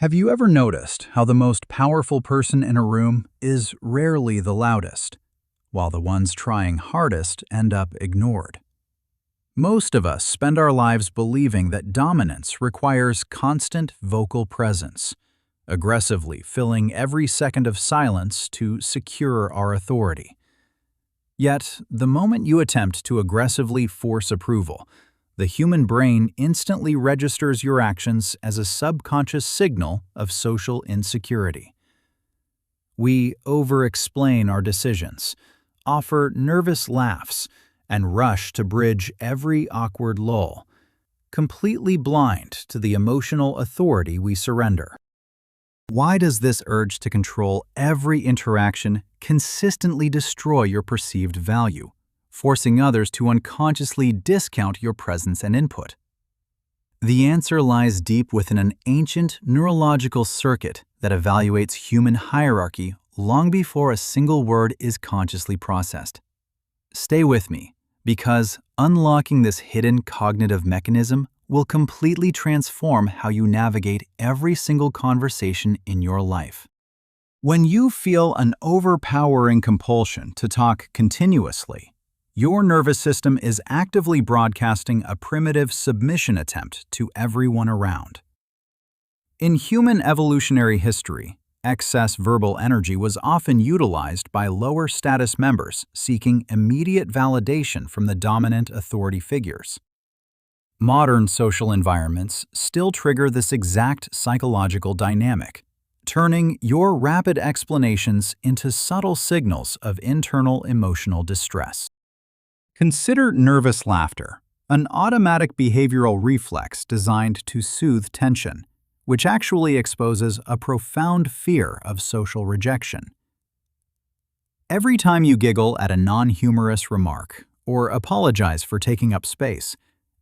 Have you ever noticed how the most powerful person in a room is rarely the loudest, while the ones trying hardest end up ignored? Most of us spend our lives believing that dominance requires constant vocal presence, aggressively filling every second of silence to secure our authority. Yet, the moment you attempt to aggressively force approval, the human brain instantly registers your actions as a subconscious signal of social insecurity. We over-explain our decisions, offer nervous laughs, and rush to bridge every awkward lull, completely blind to the emotional authority we surrender. Why does this urge to control every interaction consistently destroy your perceived value, forcing others to unconsciously discount your presence and input? The answer lies deep within an ancient neurological circuit that evaluates human hierarchy long before a single word is consciously processed. Stay with me, because unlocking this hidden cognitive mechanism will completely transform how you navigate every single conversation in your life. When you feel an overpowering compulsion to talk continuously, your nervous system is actively broadcasting a primitive submission attempt to everyone around. In human evolutionary history, excess verbal energy was often utilized by lower status members seeking immediate validation from the dominant authority figures. Modern social environments still trigger this exact psychological dynamic, turning your rapid explanations into subtle signals of internal emotional distress. Consider nervous laughter, an automatic behavioral reflex designed to soothe tension, which actually exposes a profound fear of social rejection. Every time you giggle at a non-humorous remark or apologize for taking up space,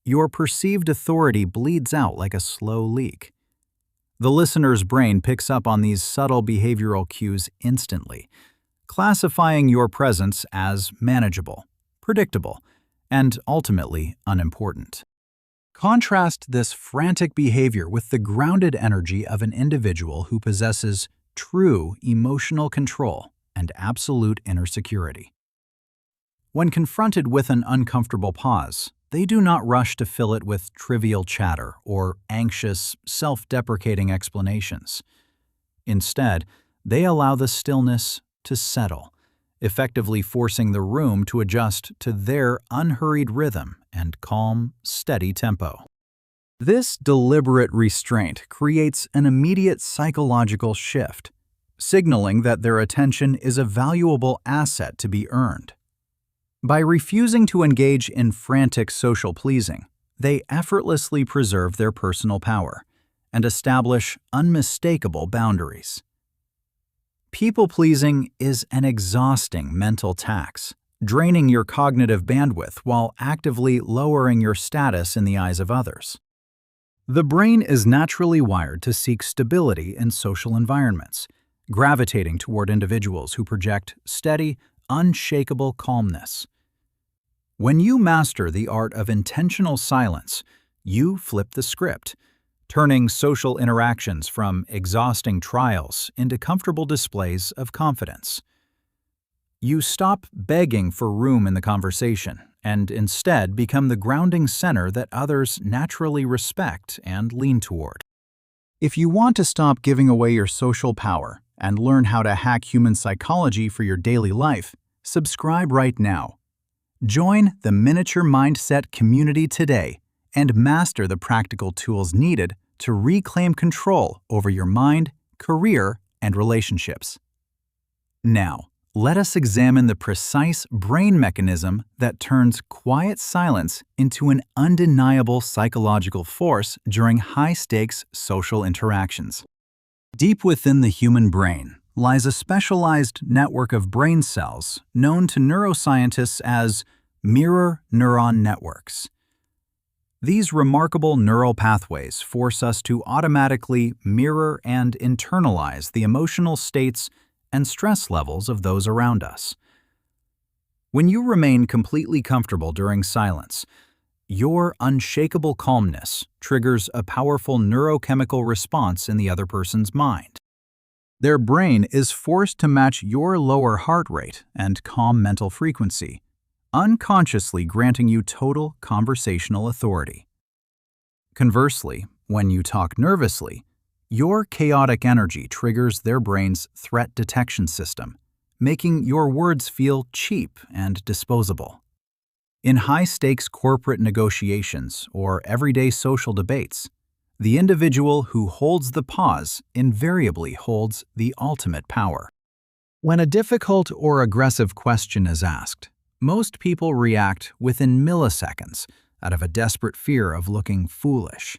your perceived authority bleeds out like a slow leak. The listener's brain picks up on these subtle behavioral cues instantly, classifying your presence as manageable, predictable, and ultimately unimportant. Contrast this frantic behavior with the grounded energy of an individual who possesses true emotional control and absolute inner security. When confronted with an uncomfortable pause, they do not rush to fill it with trivial chatter or anxious, self-deprecating explanations. Instead, they allow the stillness to settle, effectively forcing the room to adjust to their unhurried rhythm and calm, steady tempo. This deliberate restraint creates an immediate psychological shift, signaling that their attention is a valuable asset to be earned. By refusing to engage in frantic social pleasing, they effortlessly preserve their personal power and establish unmistakable boundaries. People-pleasing is an exhausting mental tax, draining your cognitive bandwidth while actively lowering your status in the eyes of others. The brain is naturally wired to seek stability in social environments, gravitating toward individuals who project steady, unshakable calmness. When you master the art of intentional silence, you flip the script, turning social interactions from exhausting trials into comfortable displays of confidence. You stop begging for room in the conversation and instead become the grounding center that others naturally respect and lean toward. If you want to stop giving away your social power and learn how to hack human psychology for your daily life, subscribe right now. Join the Miniature Mindset community today and master the practical tools needed to reclaim control over your mind, career, and relationships. Now, let us examine the precise brain mechanism that turns quiet silence into an undeniable psychological force during high-stakes social interactions. Deep within the human brain lies a specialized network of brain cells known to neuroscientists as mirror neuron networks. These remarkable neural pathways force us to automatically mirror and internalize the emotional states and stress levels of those around us. When you remain completely comfortable during silence, Your unshakable calmness triggers a powerful neurochemical response in the other person's mind. Their brain is forced to match your lower heart rate and calm mental frequency, unconsciously granting you total conversational authority. Conversely, when you talk nervously, your chaotic energy triggers their brain's threat detection system, making your words feel cheap and disposable. In high-stakes corporate negotiations or everyday social debates, the individual who holds the pause invariably holds the ultimate power. When a difficult or aggressive question is asked, most people react within milliseconds out of a desperate fear of looking foolish.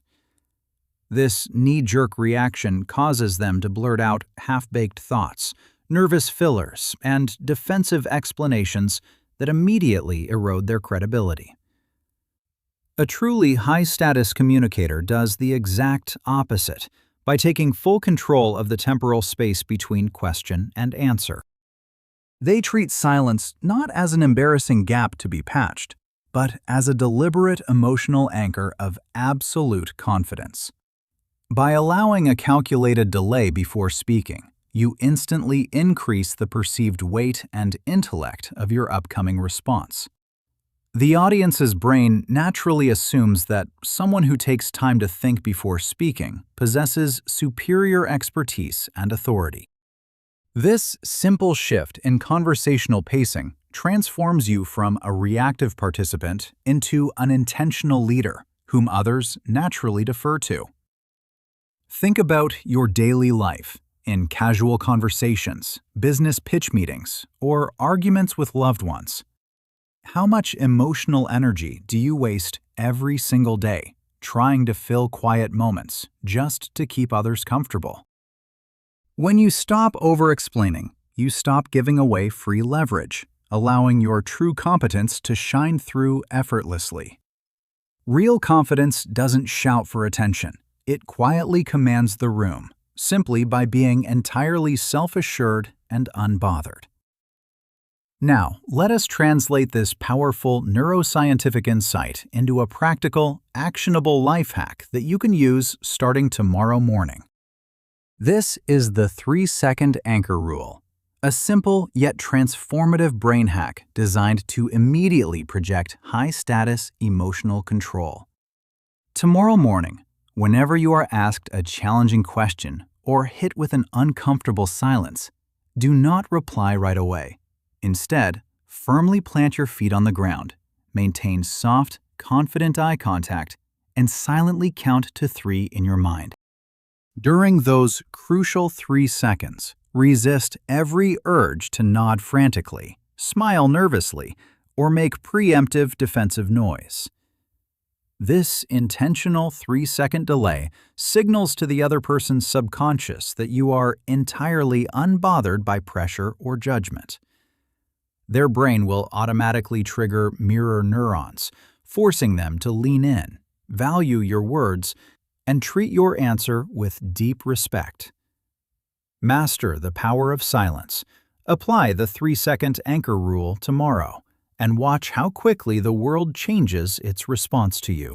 This knee-jerk reaction causes them to blurt out half-baked thoughts, nervous fillers, and defensive explanations that immediately erode their credibility. A truly high-status communicator does the exact opposite by taking full control of the temporal space between question and answer. They treat silence not as an embarrassing gap to be patched, but as a deliberate emotional anchor of absolute confidence. By allowing a calculated delay before speaking, you instantly increase the perceived weight and intellect of your upcoming response. The audience's brain naturally assumes that someone who takes time to think before speaking possesses superior expertise and authority. This simple shift in conversational pacing transforms you from a reactive participant into an intentional leader whom others naturally defer to. Think about your daily life in casual conversations, business pitch meetings, or arguments with loved ones. How much emotional energy do you waste every single day trying to fill quiet moments just to keep others comfortable? When you stop over-explaining, you stop giving away free leverage, allowing your true competence to shine through effortlessly. Real confidence doesn't shout for attention. It quietly commands the room, simply by being entirely self-assured and unbothered. Now, let us translate this powerful neuroscientific insight into a practical, actionable life hack that you can use starting tomorrow morning. This is the 3-second anchor rule, a simple yet transformative brain hack designed to immediately project high-status emotional control. Tomorrow morning, whenever you are asked a challenging question or hit with an uncomfortable silence, do not reply right away. Instead, firmly plant your feet on the ground, maintain soft, confident eye contact, and silently count to 3 in your mind. During those crucial 3 seconds, resist every urge to nod frantically, smile nervously, or make preemptive defensive noise. This intentional 3-second delay signals to the other person's subconscious that you are entirely unbothered by pressure or judgment. Their brain will automatically trigger mirror neurons, forcing them to lean in, value your words, and treat your answer with deep respect. Master the power of silence. Apply the 3-second anchor rule tomorrow, and watch how quickly the world changes its response to you.